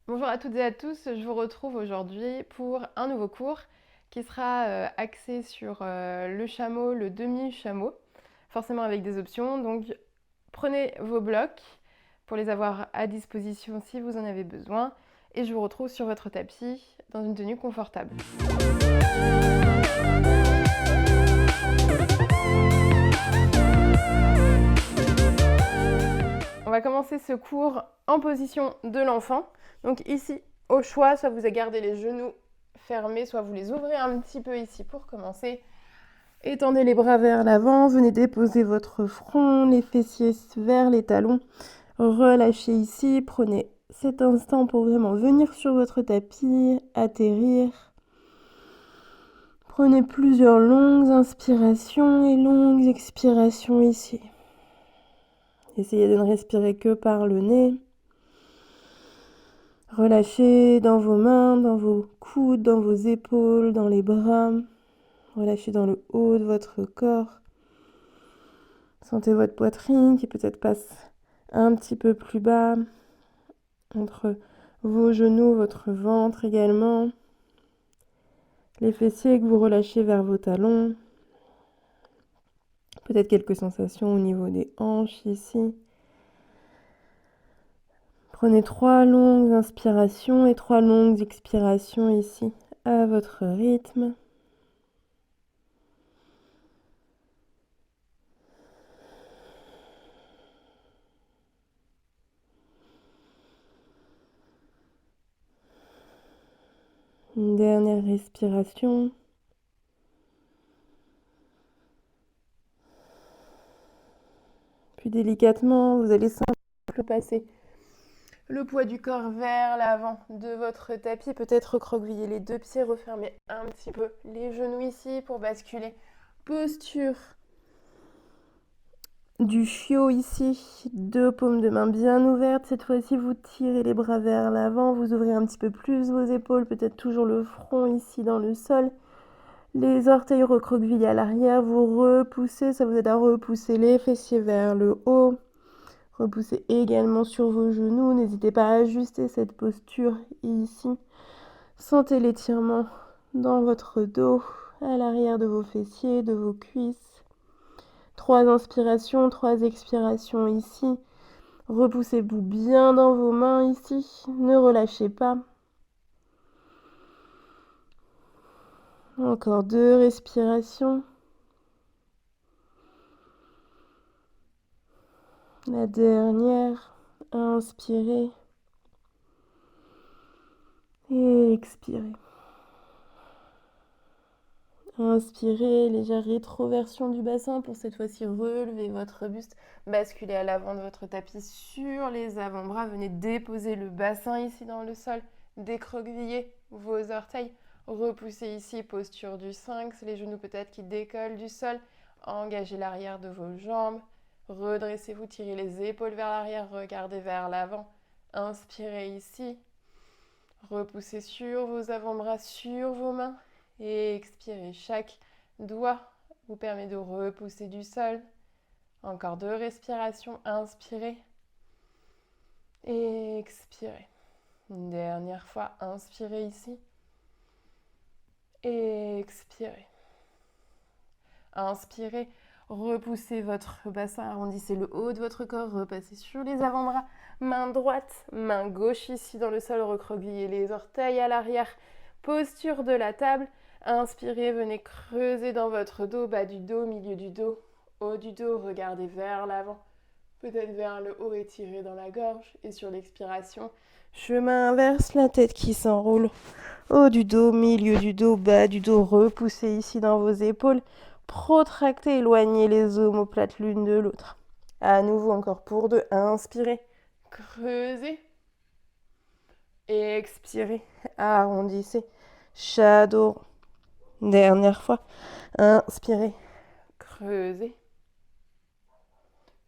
Bonjour à toutes et à tous, je vous retrouve aujourd'hui pour un nouveau cours qui sera axé sur le chameau, le demi-chameau, forcément avec des options. Donc prenez vos blocs pour les avoir à disposition si vous en avez besoin et je vous retrouve sur votre tapis dans une tenue confortable. On va commencer ce cours en position de l'enfant. Donc ici, au choix, soit vous gardez les genoux fermés, soit vous les ouvrez un petit peu ici pour commencer. Étendez les bras vers l'avant, venez déposer votre front, les fessiers vers les talons. Relâchez ici, prenez cet instant pour vraiment venir sur votre tapis, atterrir. Prenez plusieurs longues inspirations et longues expirations ici. Essayez de ne respirer que par le nez. Relâchez dans vos mains, dans vos coudes, dans vos épaules, dans les bras. Relâchez dans le haut de votre corps. Sentez votre poitrine qui peut-être passe un petit peu plus bas, entre vos genoux, votre ventre également. Les fessiers que vous relâchez vers vos talons. Peut-être quelques sensations au niveau des hanches ici. Prenez 3 longues inspirations et 3 longues expirations ici, à votre rythme. Une dernière respiration. Puis délicatement, vous allez simplement passer le poids du corps vers l'avant de votre tapis. Peut-être recroqueviller les deux pieds, refermer un petit peu les genoux ici pour basculer. Posture du chiot ici, 2 paumes de main bien ouvertes. Cette fois-ci, vous tirez les bras vers l'avant, vous ouvrez un petit peu plus vos épaules, peut-être toujours le front ici dans le sol. Les orteils recroquevillés à l'arrière, vous repoussez, ça vous aide à repousser les fessiers vers le haut. Repoussez également sur vos genoux, n'hésitez pas à ajuster cette posture ici. Sentez l'étirement dans votre dos, à l'arrière de vos fessiers, de vos cuisses. 3 inspirations, 3 expirations ici. Repoussez-vous bien dans vos mains ici, ne relâchez pas. Encore 2 respirations. La dernière, inspirez et expirez. Inspirez, légère rétroversion du bassin pour cette fois-ci relever votre buste, basculer à l'avant de votre tapis sur les avant-bras. Venez déposer le bassin ici dans le sol, décroqueviller vos orteils, repoussez ici, posture du sphinx, les genoux peut-être qui décollent du sol, engagez l'arrière de vos jambes, redressez-vous, tirez les épaules vers l'arrière, regardez vers l'avant, inspirez ici, repoussez sur vos avant-bras, sur vos mains. Et expirez. Chaque doigt vous permet de repousser du sol. Encore 2 respirations. Inspirez. Et expirez. Une dernière fois. Inspirez ici. Et expirez. Inspirez. Repoussez votre bassin. Arrondissez le haut de votre corps. Repassez sur les avant-bras. Main droite, main gauche ici dans le sol. Recroquevillez les orteils à l'arrière. Posture de la table. Inspirez, venez creuser dans votre dos, bas du dos, milieu du dos, haut du dos, regardez vers l'avant, peut-être vers le haut, étirez dans la gorge et sur l'expiration, chemin inverse, la tête qui s'enroule, haut du dos, milieu du dos, bas du dos, repoussez ici dans vos épaules, protractez, éloignez les omoplates l'une de l'autre. À nouveau encore pour 2, inspirez, creusez, expirez, arrondissez, shadow. Dernière fois. Inspirez, creusez.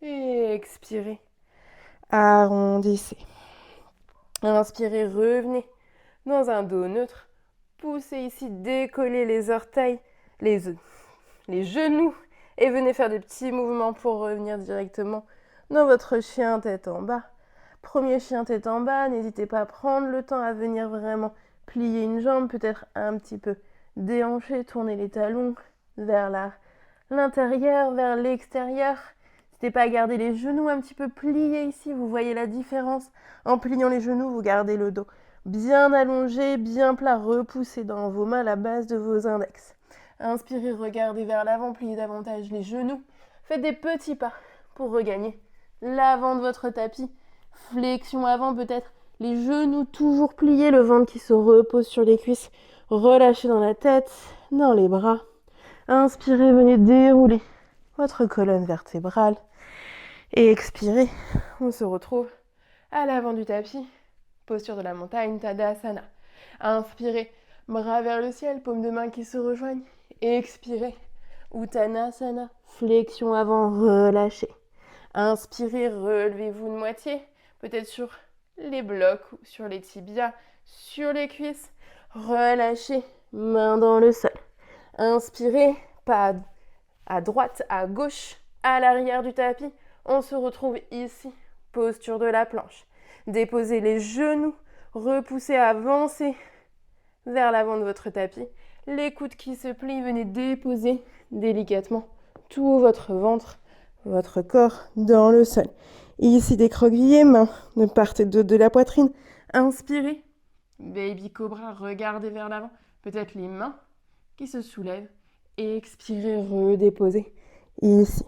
Et expirez, arrondissez. Inspirez, revenez dans un dos neutre. Poussez ici, décollez les orteils, les genoux. Et venez faire des petits mouvements pour revenir directement dans votre chien tête en bas. Premier chien tête en bas, n'hésitez pas à prendre le temps à venir vraiment plier une jambe, peut-être un petit peu déhancher, tourner les talons vers l'intérieur, vers l'extérieur. N'hésitez pas à garder les genoux un petit peu pliés ici, vous voyez la différence. En pliant les genoux, vous gardez le dos bien allongé, bien plat, repoussez dans vos mains la base de vos index. Inspirez, regardez vers l'avant, pliez davantage les genoux. Faites des petits pas pour regagner l'avant de votre tapis. Flexion avant, peut-être les genoux toujours pliés, le ventre qui se repose sur les cuisses. Relâchez dans la tête, dans les bras. Inspirez, venez dérouler votre colonne vertébrale. Et expirez, on se retrouve à l'avant du tapis. Posture de la montagne, Tadasana. Inspirez, bras vers le ciel, paumes de main qui se rejoignent. Expirez, Uttanasana, flexion avant, relâchez. Inspirez, relevez-vous de moitié, peut-être sur les blocs, sur les tibias, sur les cuisses. Relâchez, main dans le sol. Inspirez, pas à droite, à gauche, à l'arrière du tapis. On se retrouve ici, posture de la planche. Déposez les genoux, repoussez, avancez vers l'avant de votre tapis. Les coudes qui se plient, venez déposer délicatement tout votre ventre, votre corps dans le sol. Ici, décroquevillez, mains de part et d'autre de la poitrine. Inspirez, baby cobra, regardez vers l'avant. Peut-être les mains qui se soulèvent. Expirez, redéposez. Ici,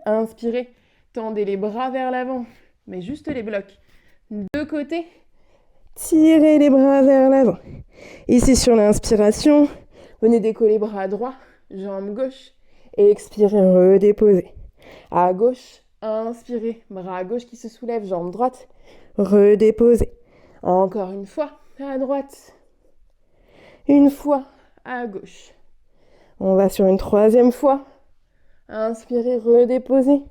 inspirez, tendez les bras vers l'avant, mais juste les blocs. De côté, tirez les bras vers l'avant. Ici, sur l'inspiration, venez décoller bras droit, jambe gauche. Expirez, redéposez. À gauche, inspirez, bras gauche qui se soulève, jambe droite, redéposez. Encore une fois, à droite. Une fois, à gauche. On va sur une troisième fois. Inspirez, redéposez.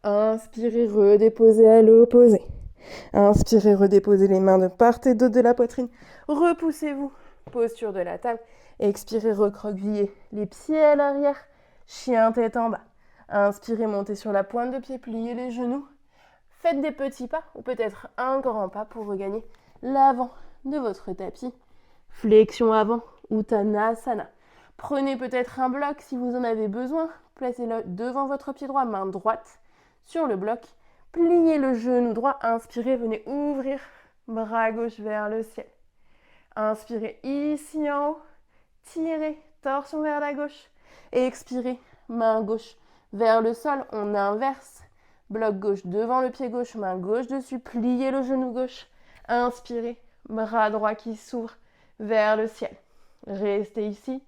Inspirez, redéposez à l'opposé. Inspirez, redéposez les mains de part et d'autre de la poitrine. Repoussez-vous, posture de la table. Expirez, recroquevillez les pieds à l'arrière. Chien tête en bas. Inspirez, montez sur la pointe de pied, pliez les genoux. Faites des petits pas ou peut-être un grand pas pour regagner l'avant de votre tapis. Flexion avant, Uttanasana. Prenez peut-être un bloc si vous en avez besoin. Placez-le devant votre pied droit, main droite sur le bloc. Pliez le genou droit. Inspirez, venez ouvrir bras gauche vers le ciel. Inspirez ici en haut. Tirez, torsion vers la gauche. Et expirez, main gauche vers le sol. On inverse. Bloc gauche devant le pied gauche, main gauche dessus. Pliez le genou gauche. Inspirez, bras droit qui s'ouvre vers le ciel. Restez ici.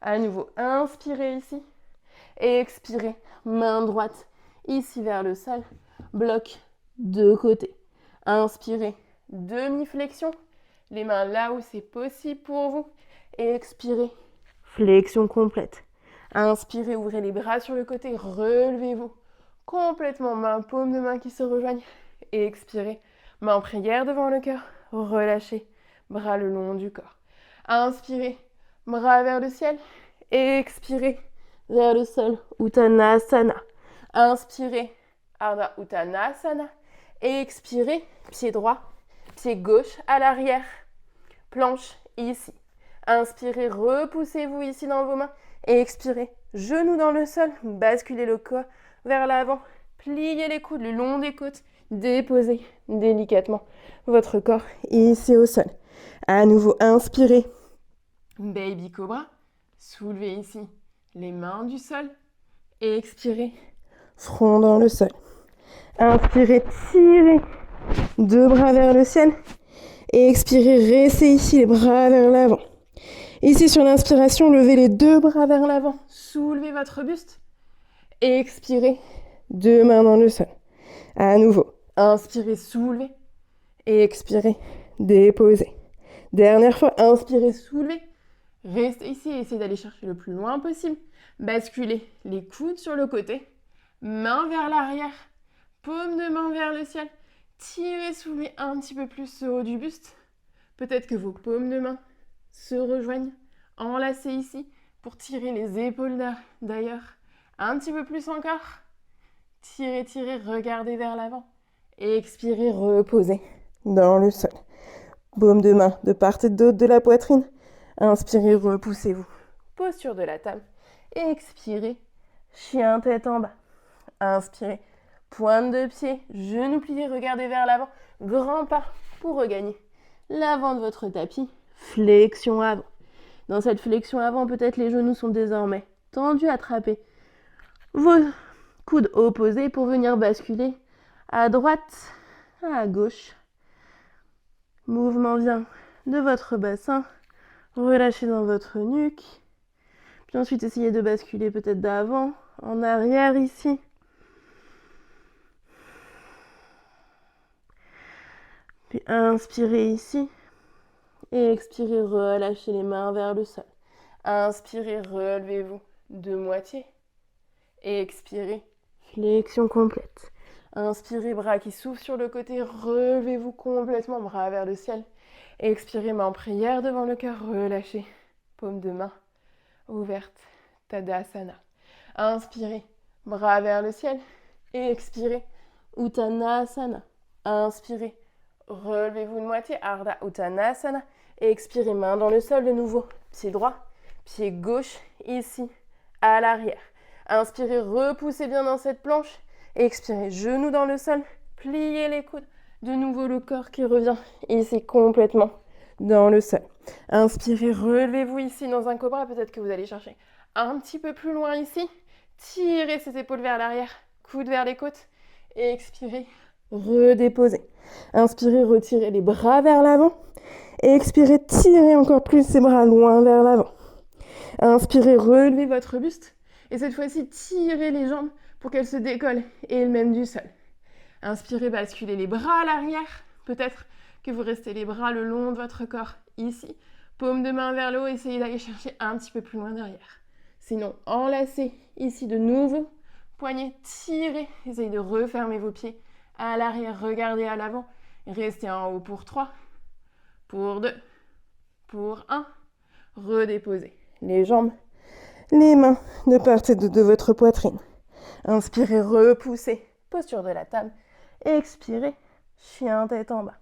À nouveau, inspirez ici. Et expirez, main droite ici vers le sol. Bloc de côté. Inspirez, demi-flexion. Les mains là où c'est possible pour vous. Et expirez, flexion complète. Inspirez, ouvrez les bras sur le côté. Relevez-vous. Complètement main, paume de main qui se rejoignent. Et expirez, main en prière devant le cœur. Relâchez, bras le long du corps. Inspirez, bras vers le ciel. Et expirez, vers le sol, Uttanasana. Inspirez, Ardha Uttanasana. Et expirez, pied droit, pied gauche à l'arrière. Planche ici. Inspirez, repoussez-vous ici dans vos mains. Et expirez, genoux dans le sol. Basculez le corps vers l'avant. Pliez les coudes le long des côtes. Déposez délicatement votre corps ici au sol. À nouveau, inspirez. Baby Cobra. Soulevez ici les mains du sol. Et expirez. Front dans le sol. Inspirez, tirez. Deux bras vers le ciel. Et expirez, restez ici les bras vers l'avant. Ici sur l'inspiration, levez les deux bras vers l'avant. Soulevez votre buste. Et expirez. Deux mains dans le sol. À nouveau. Inspirez, soulevez. Et expirez, déposez. Dernière fois, inspirez, soulevez. Restez ici et essayez d'aller chercher le plus loin possible. Basculez les coudes sur le côté. Main vers l'arrière. Paume de main vers le ciel. Tirez, soulevez un petit peu plus ce haut du buste. Peut-être que vos paumes de main se rejoignent. Enlacez ici pour tirer les épaules d'ailleurs. Un petit peu plus encore. Tirez, tirez, regardez vers l'avant. Expirez, reposez dans le sol. Paume de main de part et d'autre de la poitrine. Inspirez, repoussez-vous. Posture de la table. Expirez, chien tête en bas. Inspirez, pointe de pied, genou plié, regardez vers l'avant. Grand pas pour regagner l'avant de votre tapis. Flexion avant. Dans cette flexion avant, peut-être les genoux sont désormais tendus, attrapés vos coudes opposés pour venir basculer à droite, à gauche. Mouvement vient de votre bassin. Relâchez dans votre nuque. Puis ensuite, essayez de basculer peut-être d'avant, en arrière ici. Puis inspirez ici. Et expirez, relâchez les mains vers le sol. Inspirez, relevez-vous de moitié. Et expirez, flexion complète. Inspirez, bras qui s'ouvrent sur le côté, relevez-vous complètement, bras vers le ciel. Expirez, main en prière devant le cœur, relâchez. Paume de main ouverte, Tadasana. Inspirez, bras vers le ciel. Et expirez, Uttanasana. Inspirez, relevez-vous de moitié, Ardha Uttanasana. Et expirez, main dans le sol de nouveau. Pied droit, pied gauche, ici, à l'arrière. Inspirez, repoussez bien dans cette planche. Expirez, genoux dans le sol, pliez les coudes. De nouveau le corps qui revient ici complètement dans le sol. Inspirez, relevez-vous ici dans un cobra. Peut-être que vous allez chercher un petit peu plus loin ici. Tirez ces épaules vers l'arrière, coudes vers les côtes. Et expirez, redéposez. Inspirez, retirez les bras vers l'avant. Et expirez, tirez encore plus ces bras loin vers l'avant. Inspirez, relevez votre buste. Et cette fois-ci, tirez les jambes pour qu'elles se décollent et elles-mêmes du sol. Inspirez, basculez les bras à l'arrière. Peut-être que vous restez les bras le long de votre corps, ici. Paume de main vers le haut, essayez d'aller chercher un petit peu plus loin derrière. Sinon, enlacez ici de nouveau. Poignets, tirez. Essayez de refermer vos pieds à l'arrière. Regardez à l'avant. Restez en haut pour 3, pour 2, pour 1. Redéposez les jambes, les mains de part et d'autre de votre poitrine. Inspirez, repoussez. Posture de la table. Expirez, chien tête en bas.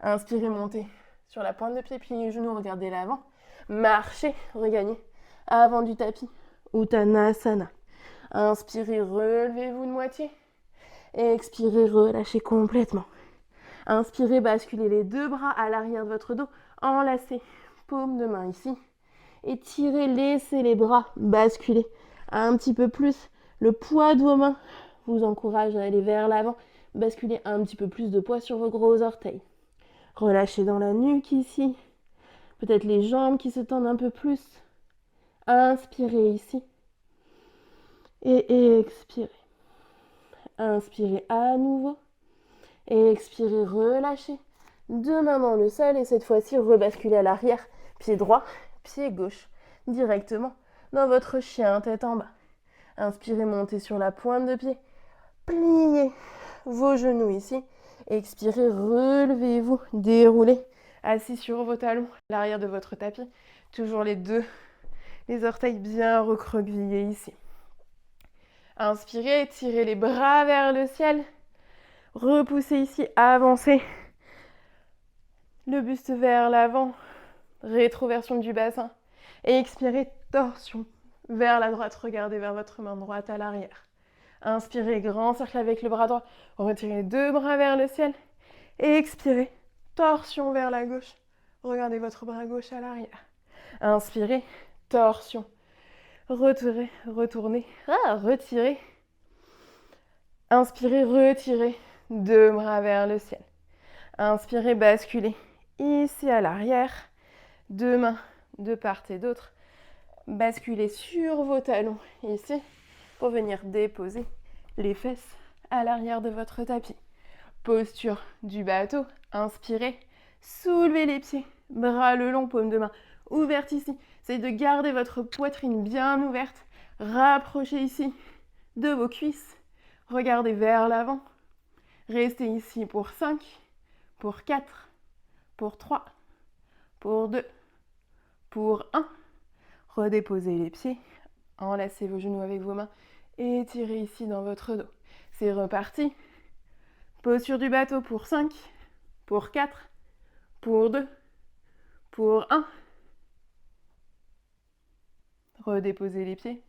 Inspirez, montez sur la pointe de pied, pliez les genoux, regardez l'avant. Marchez, regagnez avant du tapis. Uttanasana. Inspirez, relevez-vous de moitié. Expirez, relâchez complètement. Inspirez, basculez les deux bras à l'arrière de votre dos. Enlacez, paume de main ici. Et tirez, laissez les bras basculer un petit peu plus. Le poids de vos mains vous encourage à aller vers l'avant. Basculez un petit peu plus de poids sur vos gros orteils. Relâchez dans la nuque ici. Peut-être les jambes qui se tendent un peu plus. Inspirez ici. Et expirez. Inspirez à nouveau. Et expirez, relâchez. Deux mains dans le sol et cette fois-ci, rebasculez à l'arrière. Pied droit, pied gauche. Directement dans votre chien tête en bas. Inspirez, montez sur la pointe de pied. Pliez vos genoux ici. Expirez, relevez-vous, déroulez. Assis sur vos talons, l'arrière de votre tapis. Toujours les orteils bien recroquevillés ici. Inspirez, tirez les bras vers le ciel. Repoussez ici, avancez. Le buste vers l'avant. Rétroversion du bassin. Et expirez, torsion vers la droite. Regardez vers votre main droite à l'arrière. Inspirez, grand cercle avec le bras droit. Retirez les deux bras vers le ciel. Et expirez, torsion vers la gauche. Regardez votre bras gauche à l'arrière. Inspirez, torsion. Retournez, retirez. Inspirez, retirez. Deux bras vers le ciel. Inspirez, basculez ici à l'arrière. Deux mains de part et d'autre. Basculez sur vos talons ici pour venir déposer les fesses à l'arrière de votre tapis. Posture du bateau. Inspirez, soulevez les pieds, bras le long, paume de main ouverte ici. Essayez de garder votre poitrine bien ouverte. Rapprochez ici de vos cuisses. Regardez vers l'avant. Restez ici pour 5, pour 4, pour 3, pour 2, pour 1. Redéposez les pieds. Enlacez vos genoux avec vos mains. Étirez ici dans votre dos. C'est reparti. Posture du bateau pour 5, pour 4, pour 2, pour 1. Redéposez les pieds.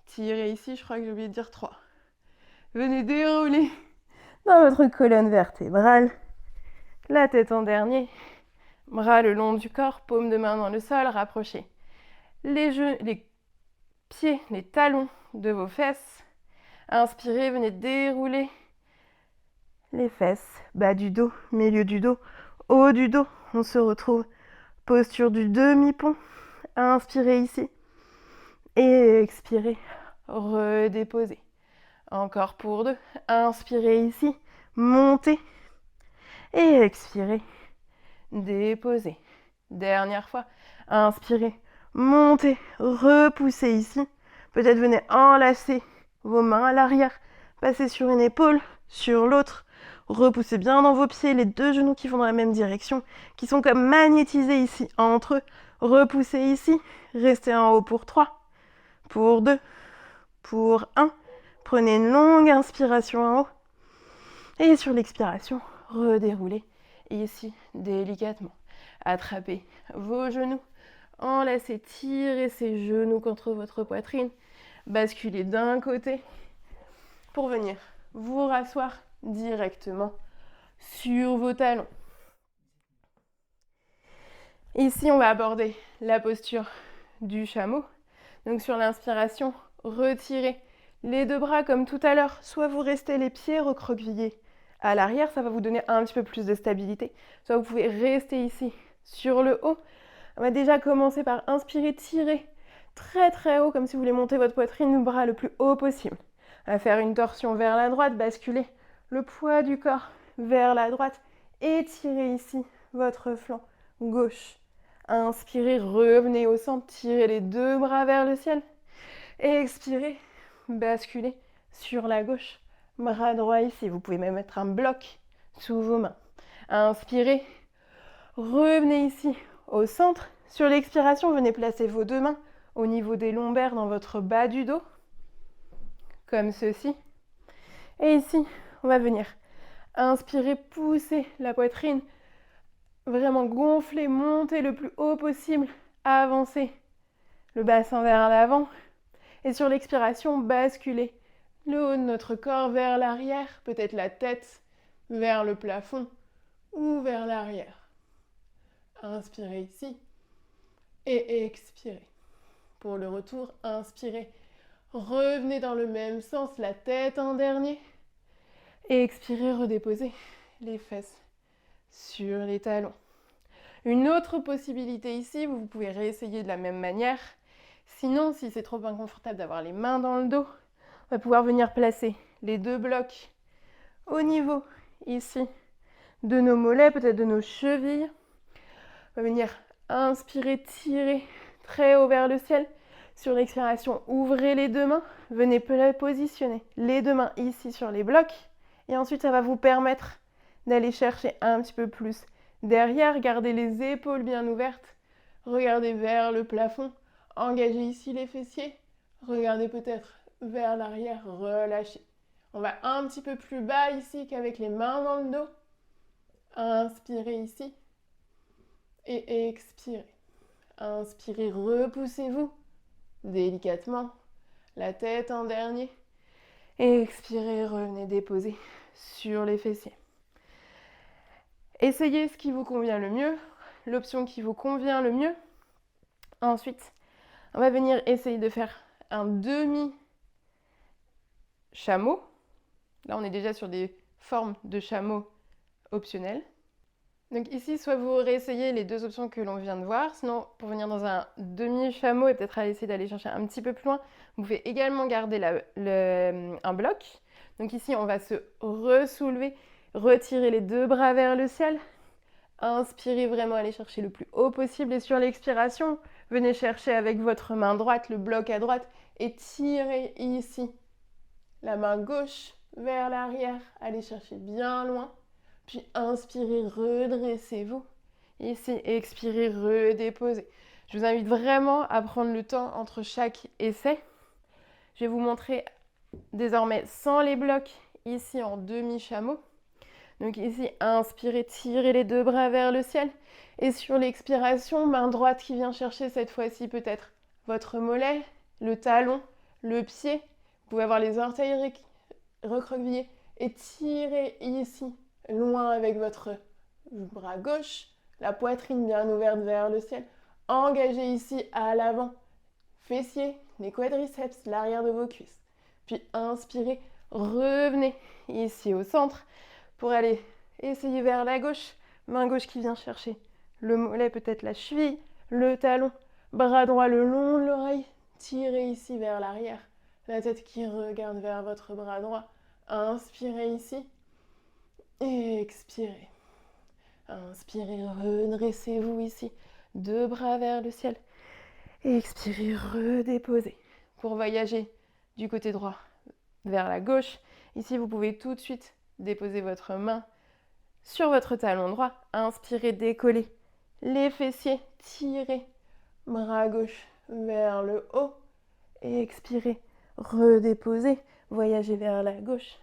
Tirez ici, je crois que j'ai oublié de dire 3. Venez dérouler dans votre colonne vertébrale. La tête en dernier. Bras le long du corps, paume de main dans le sol, rapprochez les pieds, les talons de vos fesses. Inspirez, venez dérouler les fesses, bas du dos, milieu du dos, haut du dos. On se retrouve posture du demi-pont. Inspirez ici et expirez, redéposez. Encore pour 2. Inspirez ici, montez et expirez, déposez. Dernière fois, inspirez, montez, repoussez ici. Peut-être venez enlacer vos mains à l'arrière, passez sur une épaule, sur l'autre. Repoussez bien dans vos pieds les 2 genoux qui vont dans la même direction, qui sont comme magnétisés ici entre eux. Repoussez ici, restez en haut pour 3, pour 2, pour 1. Prenez une longue inspiration en haut. Et sur l'expiration, redéroulez ici délicatement. Attrapez vos genoux, enlacez, tirez ces genoux contre votre poitrine, basculez d'un côté pour venir vous rasseoir directement sur vos talons. Ici, on va aborder la posture du chameau. Donc sur l'inspiration, retirez les 2 bras comme tout à l'heure. Soit vous restez les pieds recroquevillés à l'arrière, ça va vous donner un petit peu plus de stabilité. Soit vous pouvez rester ici sur le haut. On va déjà commencer par inspirer, tirer très très haut, comme si vous voulez monter votre poitrine, le bras le plus haut possible. On va faire une torsion vers la droite, basculer le poids du corps vers la droite. Étirez ici votre flanc gauche. Inspirez, revenez au centre, tirez les 2 bras vers le ciel. Expirez, basculez sur la gauche. Bras droit ici, vous pouvez même mettre un bloc sous vos mains. Inspirez, revenez ici au centre. Sur l'expiration, venez placer vos 2 mains au niveau des lombaires dans votre bas du dos, comme ceci. Et ici, on va venir inspirer, pousser la poitrine, vraiment gonfler, monter le plus haut possible, avancer le bassin vers l'avant. Et sur l'expiration, basculer le haut de notre corps vers l'arrière, peut-être la tête vers le plafond ou vers l'arrière. Inspirez ici et expirez. Pour le retour, inspirez. Revenez dans le même sens, la tête en dernier. Et expirez, redéposez les fesses sur les talons. Une autre possibilité ici, vous pouvez réessayer de la même manière. Sinon, si c'est trop inconfortable d'avoir les mains dans le dos, on va pouvoir venir placer les 2 blocs au niveau ici de nos mollets, peut-être de nos chevilles. On va venir inspirer, tirer très haut vers le ciel. Sur l'expiration, ouvrez les 2 mains. Venez positionner les 2 mains ici sur les blocs. Et ensuite, ça va vous permettre d'aller chercher un petit peu plus derrière. Gardez les épaules bien ouvertes. Regardez vers le plafond. Engagez ici les fessiers. Regardez peut-être vers l'arrière. Relâchez. On va un petit peu plus bas ici qu'avec les mains dans le dos. Inspirez ici. Et expirez. Inspirez, repoussez-vous délicatement. La tête en dernier. Et expirez, revenez déposer sur les fessiers. Essayez ce qui vous convient le mieux, l'option qui vous convient le mieux. Ensuite, on va venir essayer de faire un demi-chameau. Là, on est déjà sur des formes de chameau optionnelles. Donc ici, soit vous réessayez les 2 options que l'on vient de voir, sinon pour venir dans un demi-chameau et peut-être essayer d'aller chercher un petit peu plus loin, vous pouvez également garder un bloc. Donc ici, on va se ressoulever, retirer les 2 bras vers le ciel. Inspirez vraiment, aller chercher le plus haut possible et sur l'expiration, venez chercher avec votre main droite le bloc à droite et tirez ici la main gauche vers l'arrière, allez chercher bien loin. Puis inspirez, redressez-vous. Ici, expirez, redéposez. Je vous invite vraiment à prendre le temps entre chaque essai. Je vais vous montrer désormais sans les blocs, ici en demi-chameau. Donc ici, inspirez, tirez les deux bras vers le ciel. Et sur l'expiration, main droite qui vient chercher cette fois-ci peut-être votre mollet, le talon, le pied. Vous pouvez avoir les orteils recroquevillés et tirez ici, loin avec votre bras gauche, la poitrine bien ouverte vers le ciel. Engagez ici à l'avant, fessiers, les quadriceps, l'arrière de vos cuisses. Puis inspirez, revenez ici au centre pour aller essayer vers la gauche, main gauche qui vient chercher le mollet, peut-être la cheville, le talon, bras droit le long de l'oreille, tirez ici vers l'arrière, la tête qui regarde vers votre bras droit. Inspirez ici et expirez. Inspirez, redressez-vous ici, deux bras vers le ciel. Expirez, redéposez. Pour voyager du côté droit vers la gauche, ici vous pouvez tout de suite déposer votre main sur votre talon droit. Inspirez, décollez les fessiers, tirez, bras gauche vers le haut. Et expirez, redéposez, voyagez vers la gauche.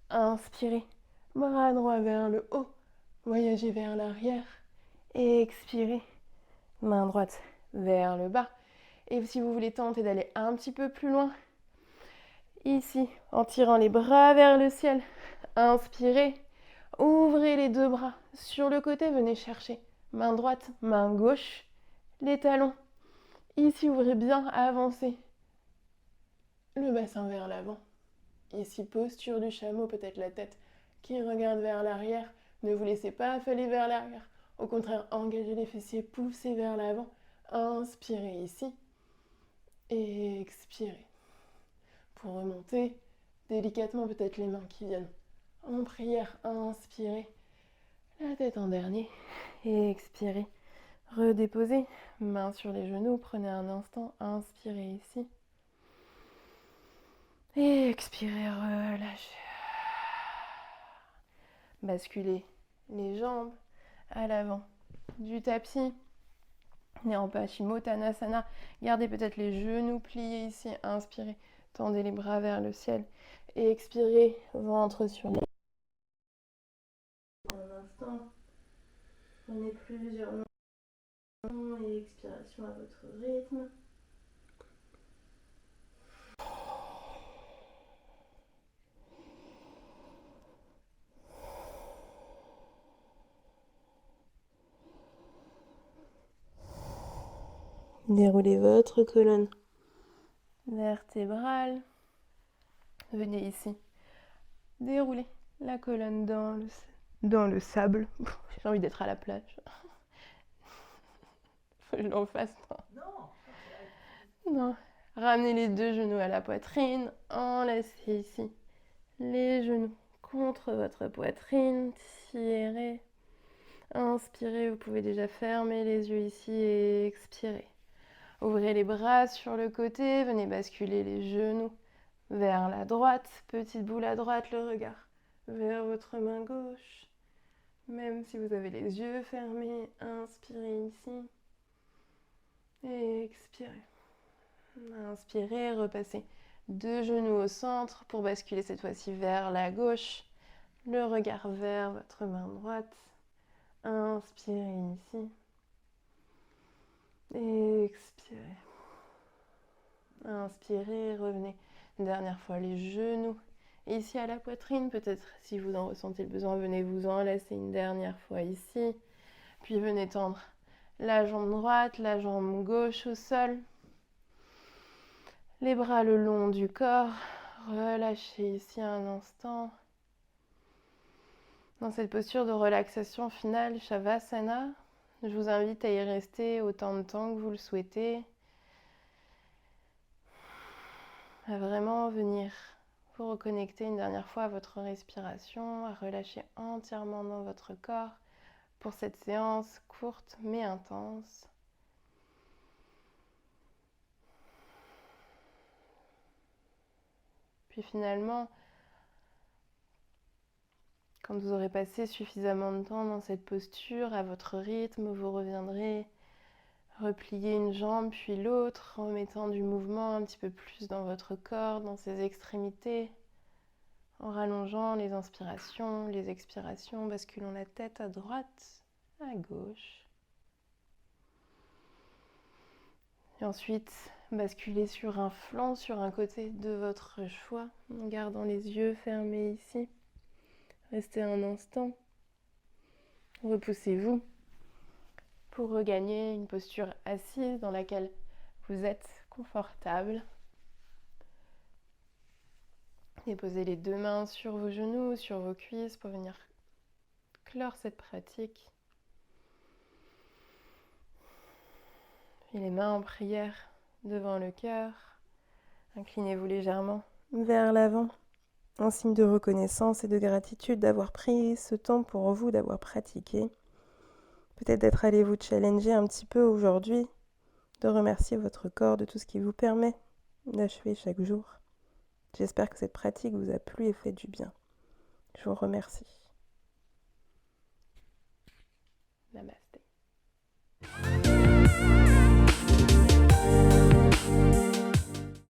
Inspirez, bras droit vers le haut, voyagez vers l'arrière. Et expirez, main droite vers le bas. Et si vous voulez tenter d'aller un petit peu plus loin, ici, en tirant les bras vers le ciel, inspirez, ouvrez les deux bras sur le côté, venez chercher main droite, main gauche, les talons. Ici, ouvrez bien, avancez le bassin vers l'avant. Ici, posture du chameau, peut-être la tête qui regarde vers l'arrière. Ne vous laissez pas affaler vers l'arrière. Au contraire, engagez les fessiers, poussez vers l'avant. Inspirez ici et expirez. Pour remonter délicatement, peut-être les mains qui viennent en prière. Inspirez, la tête en dernier et expirez. Redéposez, main sur les genoux, prenez un instant, inspirez ici. Et expirez, relâchez. Basculez les jambes à l'avant du tapis. On est en Paschimottanasana. Gardez peut-être les genoux pliés ici. Inspirez, tendez les bras vers le ciel. Et expirez, ventre sur les... Un instant. Prenez plusieurs mouvements et expiration à votre rythme. Déroulez votre colonne vertébrale. Venez ici. Déroulez la colonne dans le sable. J'ai envie d'être à la plage. Faut que je l'en fasse. Non. Ramenez les deux genoux à la poitrine. Enlacez ici les genoux contre votre poitrine. Tirez. Inspirez. Vous pouvez déjà fermer les yeux ici et expirer. Ouvrez les bras sur le côté. Venez basculer les genoux vers la droite. Petite boule à droite, le regard vers votre main gauche. Même si vous avez les yeux fermés, inspirez ici. Et expirez. Inspirez, repassez deux genoux au centre pour basculer cette fois-ci vers la gauche. Le regard vers votre main droite. Inspirez ici. Et expirez. Inspirez, revenez. Une dernière fois les genoux. Et ici à la poitrine, peut-être si vous en ressentez le besoin, venez vous enlacer une dernière fois ici. Puis venez tendre la jambe droite, la jambe gauche au sol. Les bras le long du corps. Relâchez ici un instant. Dans cette posture de relaxation finale, Shavasana, je vous invite à y rester autant de temps que vous le souhaitez. À vraiment venir vous reconnecter une dernière fois à votre respiration, à relâcher entièrement dans votre corps pour cette séance courte mais intense. Puis finalement, quand vous aurez passé suffisamment de temps dans cette posture, à votre rythme, vous reviendrez replier une jambe puis l'autre, en mettant du mouvement un petit peu plus dans votre corps, dans ses extrémités, En rallongeant les inspirations, les expirations, basculons la tête à droite, à gauche. Et ensuite, basculez sur un flanc, sur un côté de votre choix, en gardant les yeux fermés ici. Restez un instant. Repoussez-vous pour regagner une posture assise dans laquelle vous êtes confortable. Déposez les deux mains sur vos genoux, sur vos cuisses pour venir clore cette pratique. Et les mains en prière devant le cœur. Inclinez-vous légèrement vers l'avant, en signe de reconnaissance et de gratitude d'avoir pris ce temps pour vous, d'avoir pratiqué. Peut-être d'être allé vous challenger un petit peu aujourd'hui, de remercier votre corps de tout ce qui vous permet d'achever chaque jour. J'espère que cette pratique vous a plu et fait du bien. Je vous remercie. Namaste.